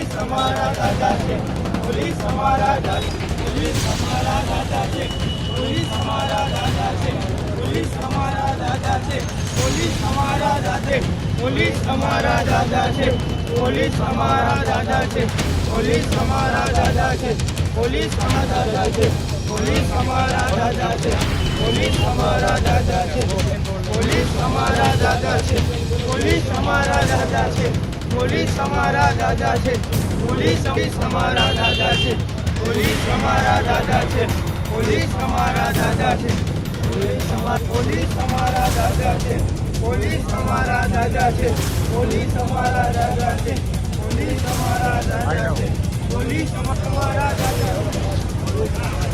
Police અમારા દાદા છે, પોલીસ અમારા દાદા, પોલીસ અમારા દાદા છે, પોલીસ અમારા દાદા છે, પોલીસ અમારા દાદા છે, પોલીસ અમારા દાદા, પોલીસ અમારા દાદા છે, પોલીસ અમારા દાદા છે, પોલીસ અમારા દાદા છે, પોલીસ અમારા દાદા છે, પોલીસ અમારા દાદા છે, પોલીસ અમારા દાદા છે, પોલીસ અમારા દાદા છે, પોલીસ અમારા દાદા છે, પોલીસ અમારા દાદા છે, પોલીસ અમારા દાદા છે, પોલીસ અમારા દાદા છે, પોલીસ અમારા દાદા છે, પોલીસ અમારા દાદા છે, પોલીસ અમારા દાદા છે, પોલીસ અમારા દાદા છે, પોલીસ અમારા દાદા છે, પોલીસ અમારા દાદા છે, પોલીસ અમારા દાદા છે.